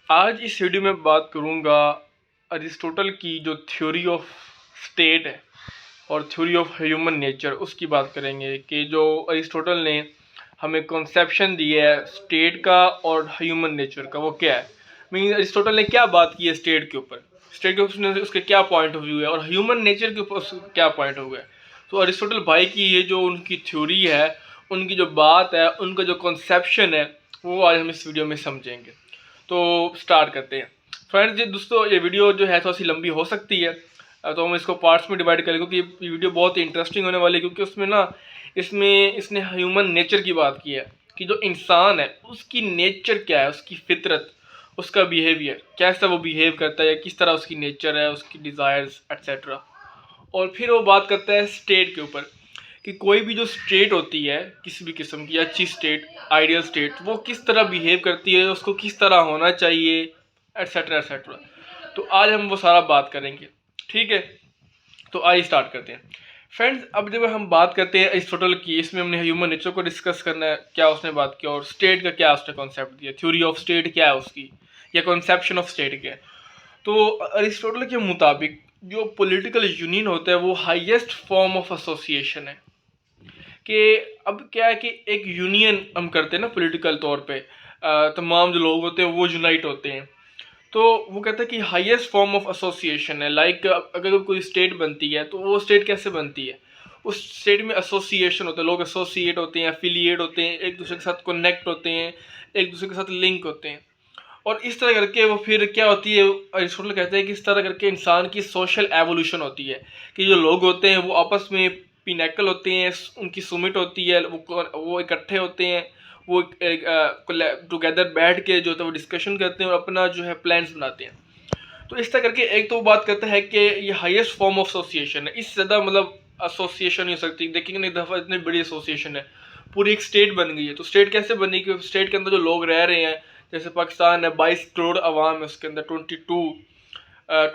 आज इस वीडियो में बात करूंगा अरिस्टोटल की जो थ्योरी ऑफ स्टेट है और थ्योरी ऑफ ह्यूमन नेचर, उसकी बात करेंगे कि जो अरिस्टोटल ने हमें कॉन्सेप्शन दी है स्टेट का और ह्यूमन नेचर का, वो क्या है। मीन अरिस्टोटल ने क्या बात की है स्टेट के ऊपर, स्टेट के ऊपर उसके क्या पॉइंट ऑफ व्यू है और ह्यूमन नेचर के ऊपर क्या पॉइंट ऑफ व्यू है। तो अरिस्टोटल भाई की ये जो उनकी थ्योरी है, उनकी जो बात है, उनका जो कॉन्सेप्शन है, वो आज हम इस वीडियो में समझेंगे। तो स्टार्ट करते हैं फ्रेंड्स। जी दोस्तों, ये वीडियो जो है थोड़ी सी लंबी हो सकती है, तो हम इसको पार्ट्स में डिवाइड करें क्योंकि ये वीडियो बहुत ही इंटरेस्टिंग होने वाली है। क्योंकि उसमें ना इसमें इसने ह्यूमन नेचर की बात की है कि जो इंसान है उसकी नेचर क्या है, उसकी फितरत, उसका बिहेवियर कैसा वो बिहेव करता है, किस तरह उसकी नेचर है, उसकी डिज़ायर्स एट्सेट्रा। और फिर वो बात करता है स्टेट के ऊपर कि कोई भी जो स्टेट होती है किसी भी किस्म की अच्छी स्टेट, आइडियल स्टेट, वो किस तरह बिहेव करती है, उसको किस तरह होना चाहिए एट्सेट्रा एट्सेट्रा। तो आज हम वो सारा बात करेंगे, ठीक है। तो आइए स्टार्ट करते हैं फ्रेंड्स। अब जब हम बात करते हैं अरिस्टोटल की, इसमें हमने ह्यूमन नेचर को डिस्कस करना है, क्या उसने बात किया और स्टेट का क्या उसने कॉन्सेप्ट दिया, थ्योरी ऑफ स्टेट क्या है उसकी, या कॉन्सेप्शन ऑफ स्टेट क्या है। तो अरिस्टोटल के मुताबिक जो पॉलिटिकल यूनियन होता है वो हाईएस्ट फॉर्म ऑफ एसोसिएशन है। कि अब क्या है कि एक यूनियन हम करते हैं ना पॉलिटिकल तौर पे, तमाम जो लोग होते हैं वो यूनाइट होते हैं। तो वो कहता है कि हाईएस्ट फॉर्म ऑफ एसोसिएशन है। लाइक अगर कोई स्टेट बनती है तो वो स्टेट कैसे बनती है, उस स्टेट में एसोसिएशन होता है, लोग एसोसिएट होते हैं, एफिलिएट होते हैं, एक दूसरे के साथ कनेक्ट होते हैं, एक दूसरे के साथ लिंक होते हैं। और इस तरह करके वो फिर क्या होती है, अरिस्टोटल कहते हैं कि इस तरह करके इंसान की सोशल एवोल्यूशन होती है कि जो लोग होते हैं वो आपस में पिनैकल होते हैं, उनकी सुमिट होती है, वो इकट्ठे होते हैं, वो टुगेदर बैठ के जो होता है वो डिस्कशन करते हैं और अपना जो है प्लान्स बनाते हैं। तो इस तरह करके एक तो वो बात करता है कि ये हाईएस्ट फॉर्म ऑफ एसोसिएशन है। इससे ज़्यादा मतलब एसोसिएशन नहीं हो सकती। देखेंगे ना, एक दफ़ा इतनी बड़ी एसोसिएशन है, पूरी एक स्टेट बन गई है। तो स्टेट कैसे बनी कि स्टेट के अंदर जो लोग रह रहे हैं, जैसे पाकिस्तान है, 22 करोड़ आवाम है, उसके अंदर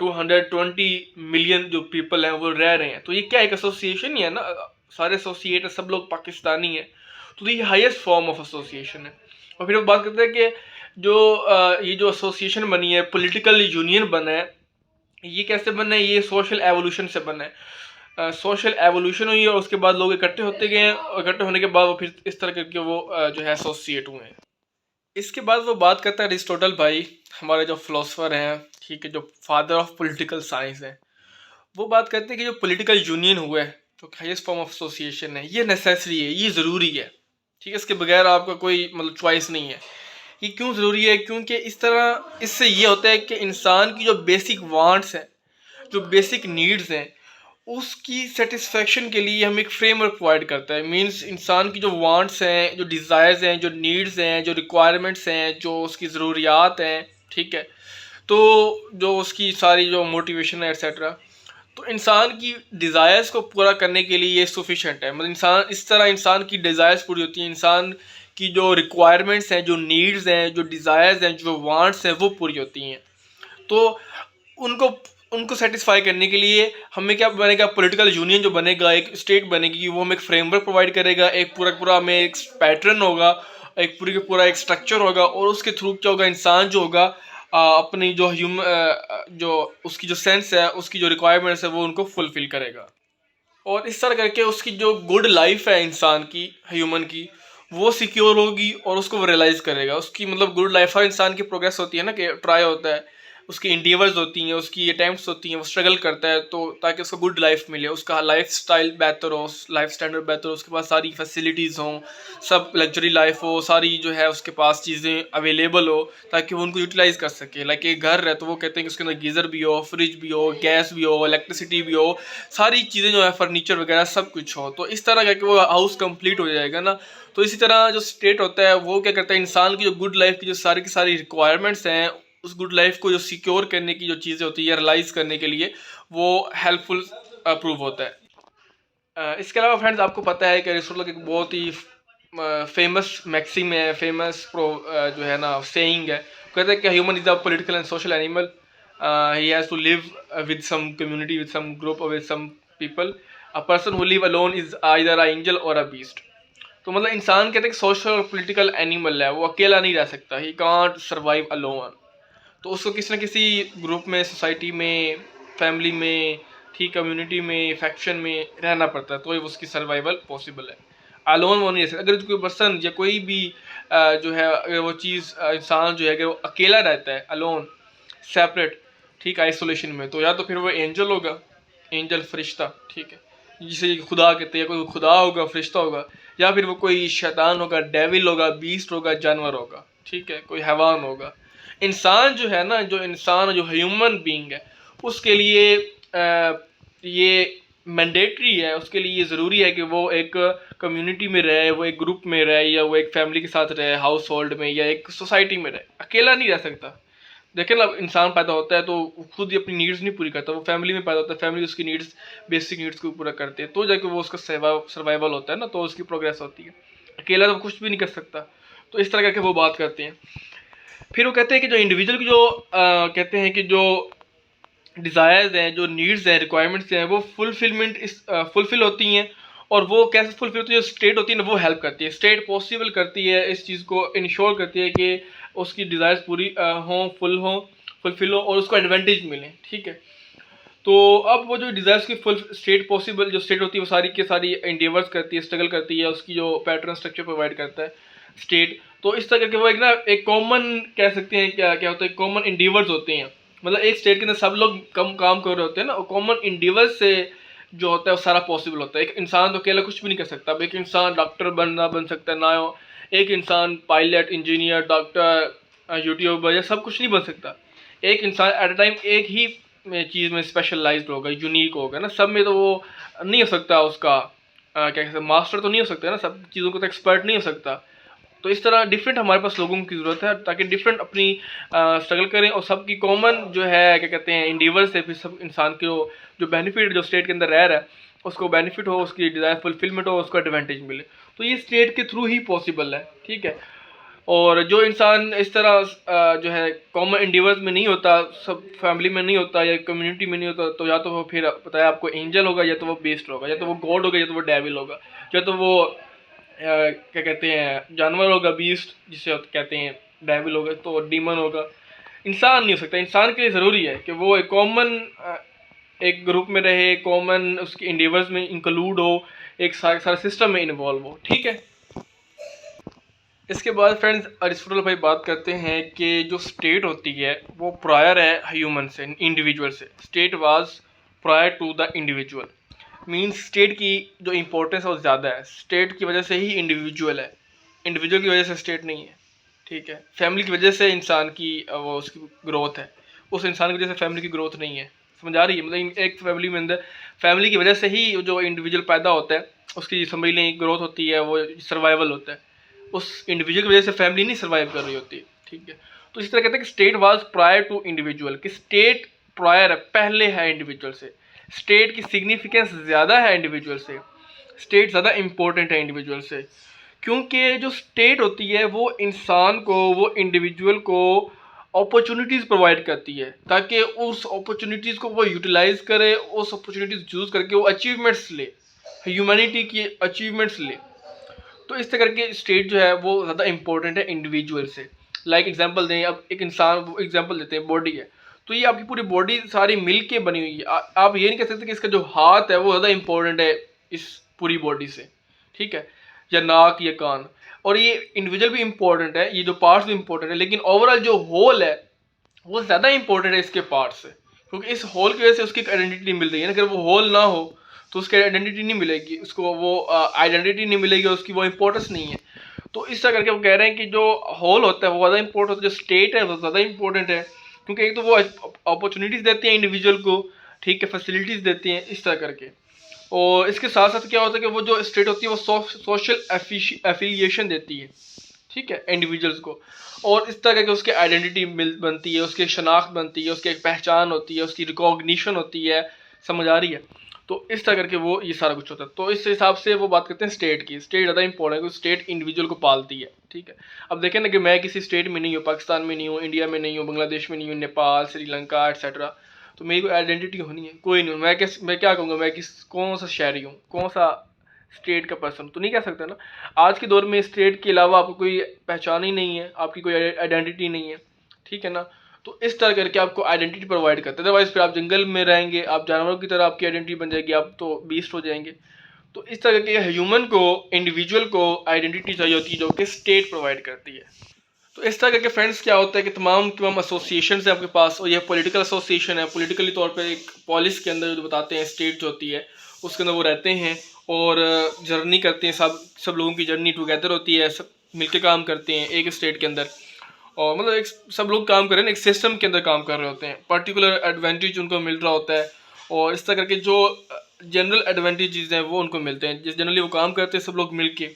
220 मिलियन जो पीपल हैं वो रह रहे हैं। तो ये क्या एक एसोसिएशन ही है ना, सारे एसोसिएट है, सब लोग पाकिस्तानी हैं। तो ये हाईएस्ट फॉर्म ऑफ एसोसिएशन है। और फिर वो बात करते हैं कि जो ये जो एसोसिएशन बनी है, पॉलिटिकल यूनियन बना है, ये कैसे बना है, ये सोशल एवोल्यूशन से बना है। सोशल एवोल्यूशन हुई और उसके बाद लोग इकट्ठे होते गए हैं, और इकट्ठे होने के बाद वो फिर इस तरह करके वो जो है एसोसिएट हुए हैं। इसके बाद वो बात करता है अरिस्टोटल भाई, हमारे जो फिलोसफर हैं, ठीक है, जो फादर ऑफ पॉलिटिकल साइंस हैं, वो बात करते हैं कि जो पॉलिटिकल यूनियन हुआ है, जो हाईएस्ट फॉर्म ऑफ एसोसिएशन है, ये नेसेसरी है, ये ज़रूरी है, ठीक है। इसके बगैर आपका कोई मतलब चॉइस नहीं है। ये क्यों ज़रूरी है? क्योंकि इस तरह इससे ये होता है कि इंसान की जो बेसिक वांट्स हैं, जो बेसिक नीड्स हैं, उसकी सेटिस्फेक्शन के लिए हम एक फ्रेमवर्क प्रोवाइड करता है। मींस इंसान की जो वांट्स हैं, जो डिज़ायर्स हैं, जो नीड्स हैं, जो रिक्वायरमेंट्स हैं, जो उसकी ज़रूरियात हैं, ठीक है, तो जो उसकी सारी जो मोटिवेशन है एट्सेट्रा, तो इंसान की डिज़ायर्स को पूरा करने के लिए ये सफिशेंट है। मतलब इंसान इस तरह इंसान की डिज़ायर्स पूरी होती हैं, इंसान की जो रिक्वायरमेंट्स हैं, जो नीड्स हैं, जो डिज़ायर्स हैं, जो वांट्स हैं, वो पूरी होती हैं। तो उनको उनको सेटिस्फाई करने के लिए हमें क्या बनेगा, पॉलिटिकल यूनियन जो बनेगा, एक स्टेट बनेगी, वो हमें एक फ्रेमवर्क प्रोवाइड करेगा, एक पूरा हमें एक पैटर्न होगा, एक पूरी का पूरा एक स्ट्रक्चर होगा, और उसके थ्रू क्या होगा, इंसान जो होगा अपनी जो जो उसकी जो सेंस है, उसकी जो रिक्वायरमेंट्स है, वो उनको फुलफिल करेगा। और इस तरह करके उसकी जो गुड लाइफ है इंसान की, ह्यूमन की, वो सिक्योर होगी और उसको वो रियलाइज़ करेगा। उसकी मतलब गुड लाइफ है, इंसान की प्रोग्रेस होती है ना, कि ट्राई होता है, उसकी इंडिवर्स होती हैं, उसकी अटैम्प्ट्स होती हैं, वो स्ट्रगल करता है तो ताकि उसको गुड लाइफ मिले, उसका लाइफ स्टाइल बेहतर हो, लाइफ स्टैंडर्ड बेहतर हो, उसके पास सारी फैसिलिटीज़ हों, सब लग्जरी लाइफ हो, सारी जो है उसके पास चीज़ें अवेलेबल हो, ताकि वो उनको यूटिलाइज़ कर सके। लाइक एक घर है तो वो कहते हैं कि उसके अंदर गीज़र भी हो, फ्रिज भी हो, गैस भी हो, इलेक्ट्रिसिटी भी हो, सारी चीज़ें जो है फर्नीचर वगैरह सब कुछ हो। तो इस तरह करके वो हाउस कंप्लीट हो जाएगा ना। तो इसी तरह जो स्टेट होता है वो क्या करता है, इंसान की जो गुड लाइफ की जो सारी की सारी रिक्वायरमेंट्स हैं, उस गुड लाइफ को जो सिक्योर करने की जो चीज़ें होती है, रियलाइज़ करने के लिए वो हेल्पफुल प्रूव होता है। इसके अलावा फ्रेंड्स, आपको पता है कि अरिस्टोटल की एक बहुत ही फेमस मैक्सिम है, फेमस जो है ना सेइंग है। कहते हैं कि human is a political and social animal, he has to live with some community, with some group और with some people. A person who live alone is either a angel और a beast. तो मतलब इंसान कहते हैं कि social और political animal है, वो अकेला नहीं रह सकता, ही कांट सर्वाइव अलोन। तो उसको किसी न किसी ग्रुप में, सोसाइटी में, फैमिली में, ठीक, कम्युनिटी में, फैक्शन में रहना पड़ता है, तो ही उसकी सर्वाइवल पॉसिबल है। अलोन वो नहीं रह सकता। अगर कोई पर्सन या कोई भी जो है, अगर वो चीज़ इंसान जो है अगर वो अकेला रहता है, अलोन, सेपरेट, ठीक, आइसोलेशन में, तो या तो फिर वो एंजल होगा, एंजल फरिश्ता, ठीक है, जिसे खुदा कहते हैं, कोई खुदा होगा, फरिश्ता होगा, या फिर वो कोई शैतान होगा, डेविल होगा, बीस्ट होगा, जानवर होगा, ठीक है, कोई हैवान होगा। इंसान जो है ना, जो इंसान जो ह्यूमन बीइंग है, उसके लिए ये मैंडेटरी है, उसके लिए ये ज़रूरी है कि वो एक कम्युनिटी में रहे, वो एक ग्रुप में रहे, या वो एक फैमिली के साथ रहे, हाउस होल्ड में, या एक सोसाइटी में रहे। अकेला नहीं रह सकता। देखें ना, इंसान पैदा होता है तो खुद ही अपनी नीड्स नहीं पूरी करता, वो फैमिली में पैदा होता है, फैमिली उसकी नीड्स, बेसिक नीड्स को पूरा करते हैं, तो जाके वो उसका सर्वाइवल होता है ना, तो उसकी प्रोग्रेस होती है। अकेला तो कुछ भी नहीं कर सकता। तो इस तरह करके वो बात करते हैं। फिर वो कहते हैं कि जो इंडिविजुअल की जो कहते हैं कि जो डिज़ायर्स हैं, जो नीड्स हैं, रिक्वायरमेंट्स हैं, वो फुलफिल होती हैं। और वो कैसे फुलफिल होती है, जो स्टेट होती है ना, वो हेल्प करती है। स्टेट पॉसिबल करती है, इस चीज़ को इंश्योर करती है कि उसकी डिज़ायर्स पूरी हों, फुलफिल हो, और उसको एडवांटेज मिले, ठीक है। तो अब वो जो डिज़ायर्स की फुल स्टेट पॉसिबल जो स्टेट होती है, वो सारी की सारी एंडेवर्स करती है, स्ट्रगल करती है, उसकी जो पैटर्न स्ट्रक्चर प्रोवाइड करता है स्टेट। तो इस तरह के वो एक ना, एक कॉमन कह सकते हैं, क्या क्या होता है, कॉमन इंडीवर्स होते हैं। मतलब एक स्टेट के अंदर सब लोग कम काम कर रहे होते हैं ना, कॉमन इंडीवर्स से जो होता है वो सारा पॉसिबल होता है। एक इंसान तो अकेला कुछ भी नहीं कर सकता। अब एक इंसान डॉक्टर बन सकता है ना, एक इंसान पायलट, इंजीनियर, डॉक्टर, यूट्यूबर, या सब कुछ नहीं बन सकता। एक इंसान एट अ टाइम एक ही चीज़ में स्पेशलाइज्ड होगा, यूनिक होगा ना, सब में तो वो नहीं हो सकता। उसका क्या कहते हैं, मास्टर तो नहीं हो सकता ना, सब चीज़ों को तो एक्सपर्ट नहीं हो सकता। तो इस तरह डिफरेंट हमारे पास लोगों की ज़रूरत है, ताकि डिफरेंट अपनी स्ट्रगल करें, और सबकी कॉमन जो है क्या कहते हैं इंडीवर से फिर सब इंसान को जो बेनिफिट जो स्टेट के अंदर रह रहा है उसको बेनिफिट हो, उसकी डिज़ायर फुलफिलमेंट हो, उसको एडवांटेज मिले। तो ये स्टेट के थ्रू ही पॉसिबल है, ठीक है। और जो इंसान इस तरह जो है कॉमन इंडीवर्स में नहीं होता, सब फैमिली में नहीं होता, या कम्युनिटी में नहीं होता, तो या तो वो फिर पता है आपको एंजल होगा, या तो वो बेस्ट होगा, या तो वो गॉड होगा, या तो वो डेविल होगा, या तो वो क्या कहते हैं जानवर होगा, बीस्ट जिसे कहते हैं, डेविल होगा, तो डीमन होगा। इंसान नहीं हो सकता। इंसान के लिए ज़रूरी है कि वो एक कॉमन एक ग्रुप में रहे, कॉमन उसके इंडेवर्स में इंक्लूड हो, एक सारा सिस्टम में इन्वॉल्व हो, ठीक है। इसके बाद फ्रेंड्स अरिस्टोटल भाई बात करते हैं कि जो स्टेट होती है वो प्रायर है ह्यूमन से, इंडिविजुअल से। State was prior to the individual. Means state की जो इम्पोर्टेंस है वो ज़्यादा है। स्टेट की वजह से ही इंडिविजुअल है, इंडिविजुअल की वजह से स्टेट नहीं है, ठीक है। फैमिली की वजह से इंसान की वो उसकी ग्रोथ है, उस इंसान की वजह से फैमिली की ग्रोथ नहीं है। समझ आ रही है? मतलब एक फैमिली में अंदर फैमिली की वजह से ही जो इंडिविजुअल पैदा होता है उसकी समझ लें ग्रोथ होती है, वो सर्वाइवल होता है। उस इंडिविजुअल की वजह से फैमिली नहीं सर्वाइव कर रही होती, ठीक है। तो इस तरह कहते हैं कि state was prior to individual, कि स्टेट प्रायर है, पहले है इंडिविजुअल से। स्टेट की सिग्निफिकेंस ज़्यादा है इंडिविजुअल से, स्टेट ज़्यादा इम्पोर्टेंट है इंडिविजुअल से, क्योंकि जो स्टेट होती है वो इंसान को, वो इंडिविजुअल को अपॉर्चुनिटीज़ प्रोवाइड करती है, ताकि उस अपॉर्चुनिटीज़ को वो यूटिलाइज करे, उस अपॉर्चुनिटीज़ यूज़ करके वो अचीवमेंट्स ले, ह्यूमैनिटी की अचीवमेंट्स ले। तो इस तरह के स्टेट जो है वो ज़्यादा इंपॉर्टेंट है इंडिविजुअल से। लाइक एग्जांपल दें, अब एक इंसान, एग्जांपल देते हैं, बॉडी है, तो ये आपकी पूरी बॉडी सारी मिल के बनी हुई है। आप ये नहीं कह सकते कि इसका जो हाथ है वो ज़्यादा इंपॉर्टेंट है इस पूरी बॉडी से, ठीक है, या नाक या कान। और ये इंडिविजुअल भी इंपॉर्टेंट है, ये जो पार्ट्स भी इंपॉर्टेंट है, लेकिन ओवरऑल जो होल है वो ज़्यादा इंपॉर्टेंट है इसके पार्ट से, क्योंकि इस होल की वजह से उसकी आइडेंटिटी मिल रही है ना। अगर वो होल ना हो तो उसकी आइडेंटिटी नहीं मिलेगी, उसको वो आइडेंटिटी नहीं मिलेगी, उसकी वो इंपॉर्टेंस नहीं है। तो इस तरह करके वो कह रहे हैं कि जो होल होता है वो ज़्यादा इंपॉर्टेंट होता है, जो स्टेट है वो ज़्यादा इंपॉर्टेंट है, क्योंकि एक तो वो अपॉर्चुनिटीज़ देती हैं इंडिविजुअल को, ठीक है, फैसिलिटीज़ देती हैं, इस तरह करके। और इसके साथ साथ क्या होता है कि वो जो स्टेट होती है वो सोशल एफिलिएशन देती है, ठीक है, इंडिविजुअल्स को। और इस तरह के उसकी आइडेंटिटी बनती है, उसकी शनाख्त बनती है, उसकी एक पहचान होती है, उसकी रिकॉग्निशन होती है। समझ आ रही है? तो इस तरह करके वो ये सारा कुछ होता है। तो इस हिसाब से वो बात करते हैं स्टेट की। स्टेट ज़्यादा इंपॉर्टेंट है क्योंकि स्टेट इंडिविजुअल को पालती है, ठीक है। अब देखें ना कि मैं किसी स्टेट में नहीं हूँ, पाकिस्तान में नहीं हूँ, इंडिया में नहीं हूँ, बांग्लादेश में नहीं हूँ, नेपाल, श्रीलंका एट्सेट्रा, तो मेरी कोई आइडेंटिटी होनी है? कोई नहीं। मैं क्या कहूँगा, मैं कौन सा शहरी हूँ, कौन सा स्टेट का पर्सन, तो नहीं कह सकता ना। आज के दौर में स्टेट के अलावा आपको कोई पहचान ही नहीं है, आपकी कोई आइडेंटिटी नहीं है, ठीक है ना। तो इस तरह करके आपको आइडेंटिटी प्रोवाइड करते हैं। अदरवाइज फिर आप जंगल में रहेंगे, आप जानवरों की तरह आपकी आइडेंटिटी बन जाएगी, आप तो बीस्ट हो जाएंगे। तो इस तरह के ह्यूमन को, इंडिविजुअल को आइडेंटिटी चाहिए होती है जो कि स्टेट प्रोवाइड करती है। तो इस तरह के फ्रेंड्स क्या होता है कि तमाम एसोसिएशन है आपके पास, और ये पॉलिटिकल एसोसिएशन है, पॉलिटिकली तौर पे एक पॉलिस के अंदर जो बताते हैं स्टेट जो होती है उसके अंदर वो रहते हैं और जर्नी करते हैं, सब लोगों की जर्नी टुगेदर होती है, सब मिलकर काम करते हैं एक स्टेट के अंदर। और मतलब एक सब लोग काम कर रहे हैं, एक सिस्टम के अंदर काम कर रहे होते हैं, पर्टिकुलर एडवांटेज उनको मिल रहा होता है, और इस तरह करके जो जनरल एडवांटेजेस हैं वो उनको मिलते हैं, जिस जनरली वो काम करते हैं सब लोग मिल के।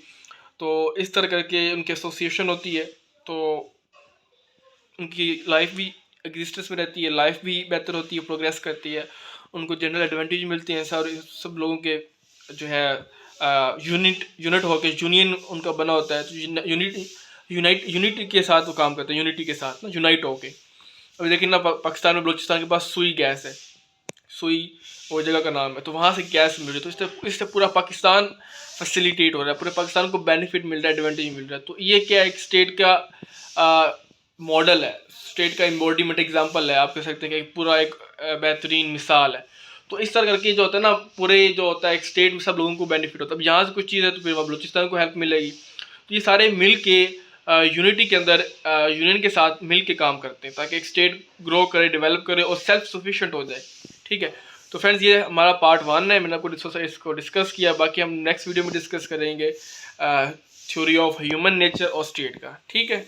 तो इस तरह करके उनकी एसोसिएशन होती है, तो उनकी लाइफ भी एग्जिस्टेंस में रहती है, लाइफ भी बेहतर होती है, प्रोग्रेस करती है, उनको जनरल एडवांटेज मिलते हैं सारे सब लोगों के जो है यूनिट होकर यूनियन उनका बना होता है। तो यूनिटी के साथ वो काम करते हैं, यूनिटी के साथ ना, यूनाइट होके। अभी देखिए ना पाकिस्तान में बलूचिस्तान के पास सुई गैस है, सुई वो जगह का नाम है, तो वहाँ से गैस मिल रही है, तो इससे पूरा पाकिस्तान फैसिलिटेट हो रहा है, पूरे पाकिस्तान को बेनिफिट मिल रहा है, एडवांटेज मिल रहा है। तो ये क्या एक स्टेट का मॉडल है, स्टेट का एम्बॉडीमेंट एग्जांपल है, आप कह सकते हैं कि पूरा एक बेहतरीन मिसाल है। तो इस तरह करके जो होता है ना, पूरे जो होता है एक स्टेट में सब लोगों को बेनिफिट होता है। अब यहाँ से कुछ चीज़ है तो फिर वहाँ बलूचिस्तान को हेल्प मिलेगी। तो ये सारे मिल के यूनिटी के अंदर यूनियन के साथ मिल के काम करते हैं ताकि एक स्टेट ग्रो करे, डेवलप करे और सेल्फ सफिशिएंट हो जाए। ठीक है, तो फ्रेंड्स ये हमारा पार्ट 1 है, मैंने आपको इसको डिस्कस किया। बाकी हम नेक्स्ट वीडियो में डिस्कस करेंगे थ्योरी ऑफ ह्यूमन नेचर और स्टेट का। ठीक है।